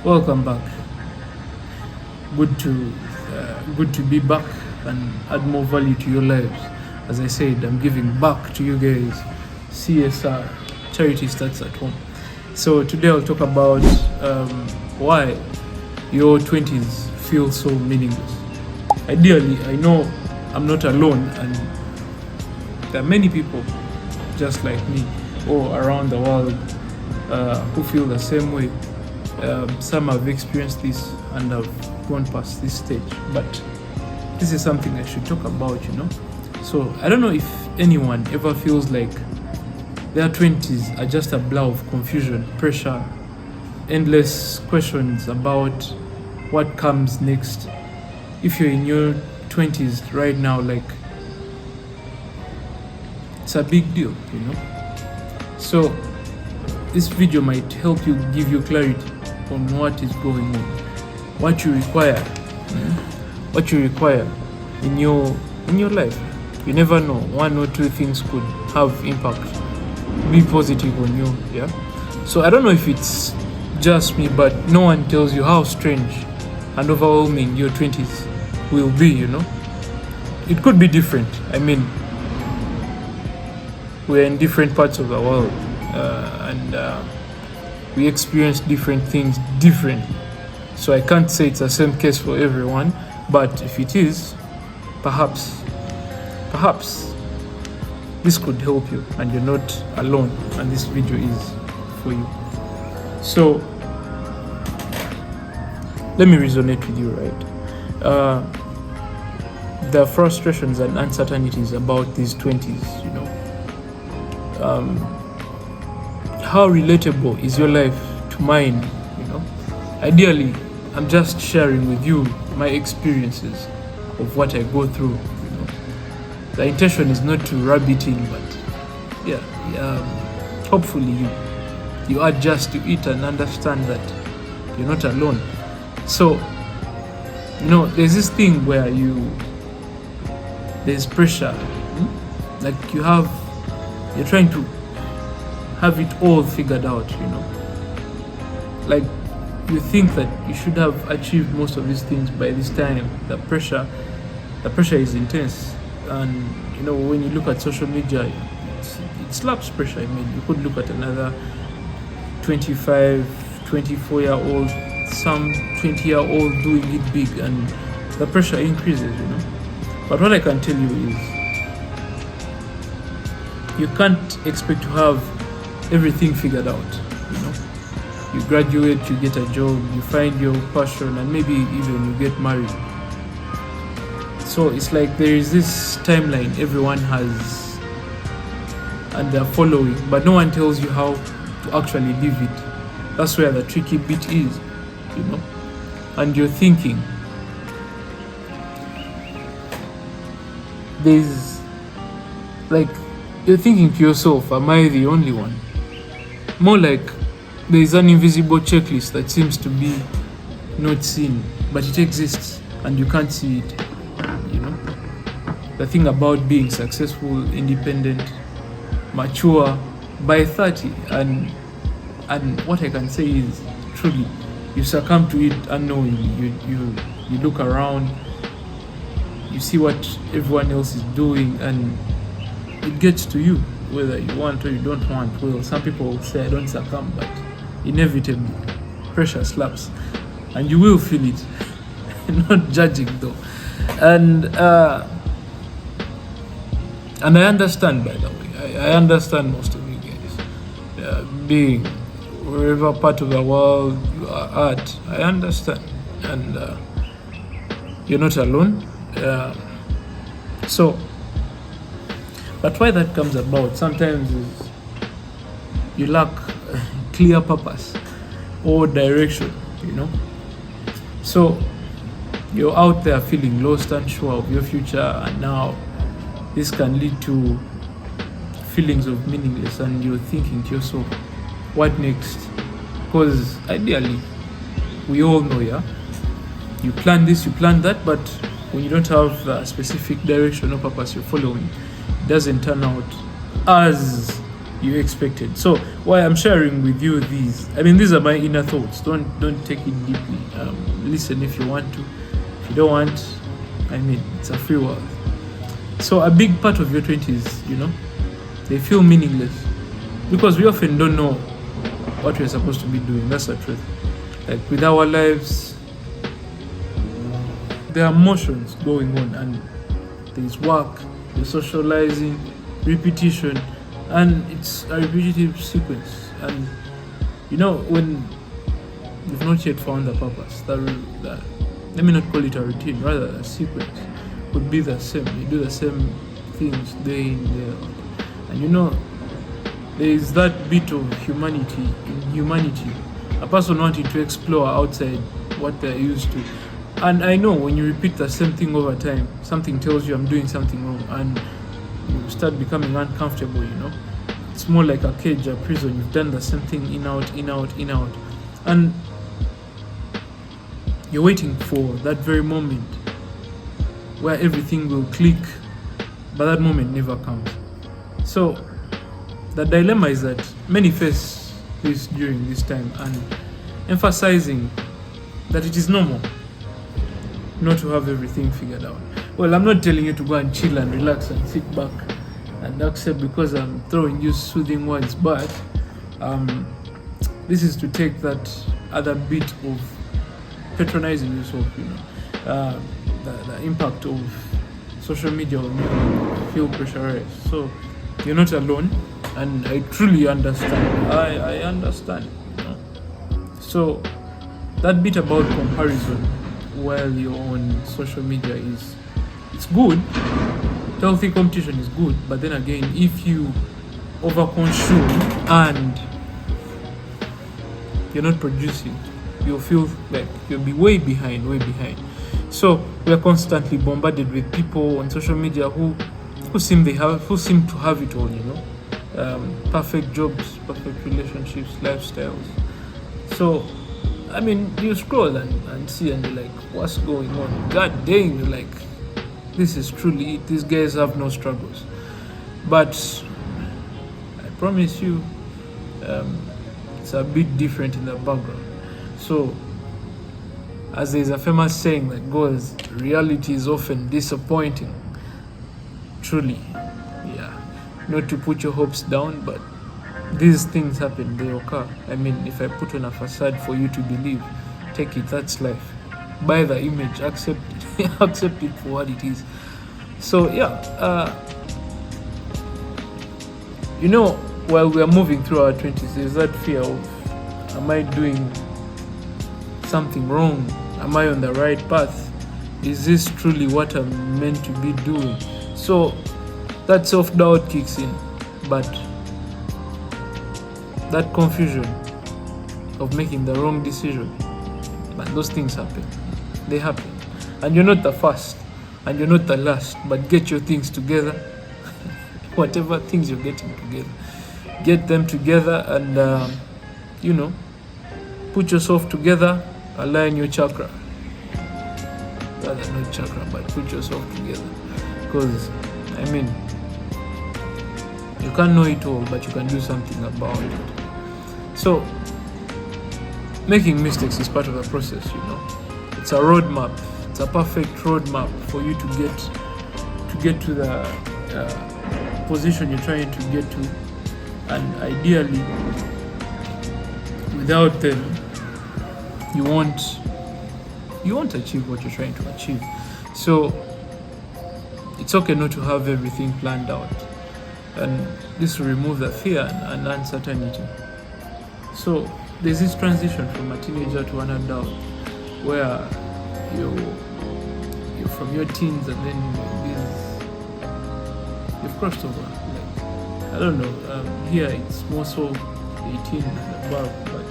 Welcome back. Good to good to be back and add more value to your lives. As I said, I'm giving back to you guys. CSR, charity starts at home. So today I'll talk about why your 20s feel so meaningless. Ideally, I know I'm not alone, and there are many people just like me or around the world who feel the same way. Some have experienced this and have gone past this stage, but this is something I should talk about, So I don't know if anyone ever feels like their 20s are just a blur of confusion, pressure, endless questions about what comes next. If you're in your 20s right now, like, it's a big deal, So this video might help you, give you clarity on what is going on, what you require, in your life. You never know, one or two things could have impact, be positive on you. So I don't know if it's just me, but no one tells you how strange and overwhelming your 20s will be. It could be different. I mean, we're in different parts of the world, and we experience different things differently. So I can't say it's the same case for everyone, but if it is, perhaps this could help you and you're not alone, and this video is for you. So let me resonate with you, right? The frustrations and uncertainties about these 20s, how relatable is your life to mine? Ideally, I'm just sharing with you my experiences of what I go through. The intention is not to rub it in, but hopefully you adjust to it and understand that you're not alone. So there's this thing where there's pressure, like you're trying to have it all figured out, like you think that you should have achieved most of these things by this time. The pressure is intense, and when you look at social media, it slaps pressure. I mean, you could look at another 25, 24-year-old, some 20-year-old doing it big, and the pressure increases, But what I can tell you is, you can't expect to have everything figured out. You graduate, you get a job, you find your passion, and maybe even you get married. So it's like there is this timeline everyone has and they're following, but no one tells you how to actually live it. That's where the tricky bit is, and you're thinking, you're thinking to yourself, am I the only one? More like there is an invisible checklist that seems to be not seen, but it exists and you can't see it. The thing about being successful, independent, mature by 30, and what I can say is, truly, you succumb to it unknowingly. You look around, you see what everyone else is doing, and it gets to you, whether you want or you don't want. Well, some people will say I don't succumb, but inevitably pressure slaps and you will feel it. Not judging though, and I understand, by the way. I understand most of you guys, being wherever part of the world you are at. I understand, and you're not alone. So, but why that comes about sometimes is you lack clear purpose or direction, So you're out there feeling lost, unsure of your future, and now this can lead to feelings of meaningless, and you're thinking to yourself, what next? Because ideally, we all know, you plan this, you plan that, but when you don't have the specific direction or purpose you're following, it doesn't turn out as you expected. So why I'm sharing with you these, I mean, these are my inner thoughts. Don't take it deeply. Listen if you want to. If you don't want, I mean, it's a free world. So a big part of your 20s, you know, they feel meaningless because we often don't know what we're supposed to be doing. That's the truth. Like with our lives, there are motions going on, and there's work, there's socializing, repetition, and it's a repetitive sequence. And you know, when you've not yet found the purpose, that let me not call it a routine, rather a sequence would be the same. You do the same things day in, day out. And you know, there is that bit of humanity in humanity, a person wanting to explore outside what they're used to. And I know when you repeat the same thing over time, something tells you I'm doing something wrong, and you start becoming uncomfortable, you know. It's more like a cage, a prison. You've done the same thing in, out, in, out, in, out. And you're waiting for that very moment where everything will click, but that moment never comes. So the dilemma is that many face this during this time, and emphasizing that it is normal not to have everything figured out. Well, I'm not telling you to go and chill and relax and sit back and accept because I'm throwing you soothing words, but this is to take that other bit of patronizing yourself, you know, the impact of social media will make you feel pressurized. So you're not alone, and I truly understand. I understand, you know. So that bit about comparison while you're on social media it's good. Healthy competition is good, but then again, if you overconsume and you're not producing, you'll feel like you'll be way behind. So we're constantly bombarded with people on social media who seem to have it all, you know. Perfect jobs, perfect relationships, lifestyles. So I mean, you scroll and see, and you're like, what's going on? God dang, you're like, this is truly it. These guys have no struggles. But I promise you, it's a bit different in the background. So, as there's a famous saying that goes, reality is often disappointing. Truly, yeah. Not to put your hopes down, but these things happen, they occur. I mean, if I put on a facade for you to believe, take it, that's life. Buy the image, accept it, accept it for what it is. So yeah, you know, while we are moving through our 20s, there's that fear of, am I doing something wrong? Am I on the right path? Is this truly what I'm meant to be doing? So that self-doubt kicks in, but that confusion of making the wrong decision, but those things happen. They happen. And you're not the first, and you're not the last, but get your things together. Whatever things you're getting together, get them together, and you know, put yourself together, align your chakra. Rather not chakra, but put yourself together. Because, I mean, you can't know it all, but you can do something about it. So, making mistakes is part of the process, you know. It's a roadmap. It's a perfect roadmap for you to get to the position you're trying to get to, and ideally, without them, you won't achieve what you're trying to achieve. So, it's okay not to have everything planned out, and this will remove the fear and uncertainty. So there's this transition from a teenager to an adult, where you're from your teens, and then you've crossed over. Like, I don't know. Here it's more so 18 and above, but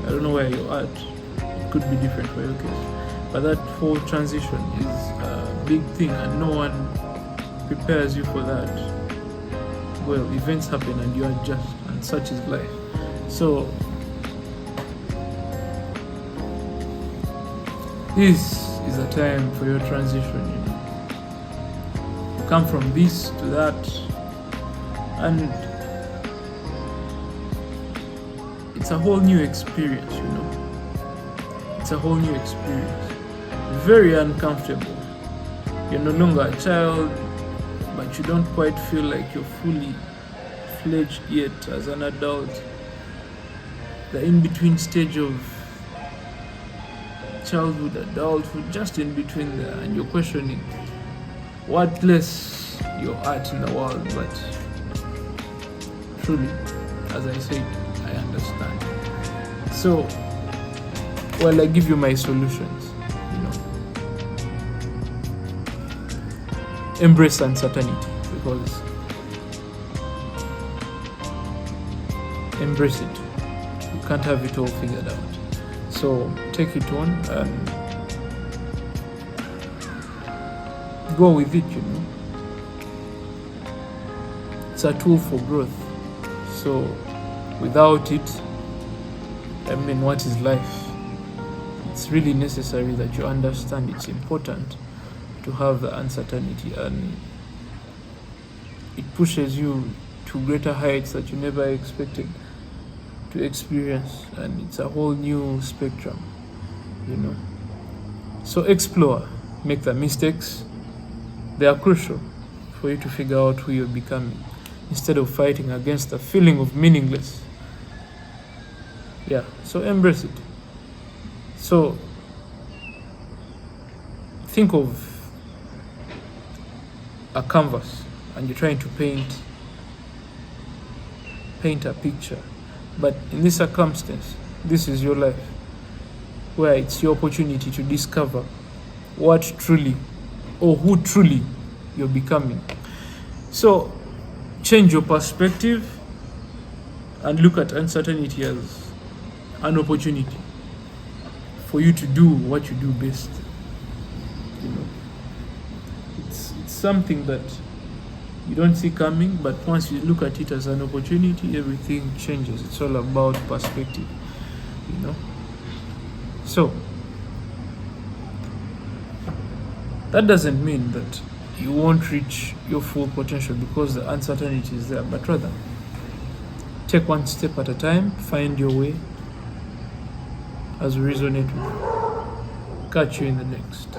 I don't know where you're at. It could be different for your case. But that whole transition is a big thing, and no one prepares you for that. Well, events happen and you adjust, and such is life. So, this is a time for your transition, you know. You come from this to that, and it's a whole new experience, It's a whole new experience. Very uncomfortable. You're no longer a child, but you don't quite feel like you're fully fledged yet as an adult. The in-between stage of childhood, adulthood, just in between there, and you're questioning what place you're at in the world. But truly, as I said, I understand. So, I give you my solutions. Embrace uncertainty, because embrace it. You can't have it all figured out. So take it on and go with it, It's a tool for growth. So without it, what is life? It's really necessary that you understand it's important to have the uncertainty, and it pushes you to greater heights that you never expected to experience, and it's a whole new spectrum, So explore, make the mistakes. They are crucial for you to figure out who you're becoming, instead of fighting against the feeling of meaningless. So embrace it. So think of a canvas and you're trying to paint a picture, but in this circumstance, this is your life, where it's your opportunity to discover what truly or who truly you're becoming. So change your perspective and look at uncertainty as an opportunity for you to do what you do best. It's something that you don't see coming, but once you look at it as an opportunity, everything changes. It's all about perspective, So that doesn't mean that you won't reach your full potential because the uncertainty is there, but rather take one step at a time, find your way as we resonate with you. Catch you in the next.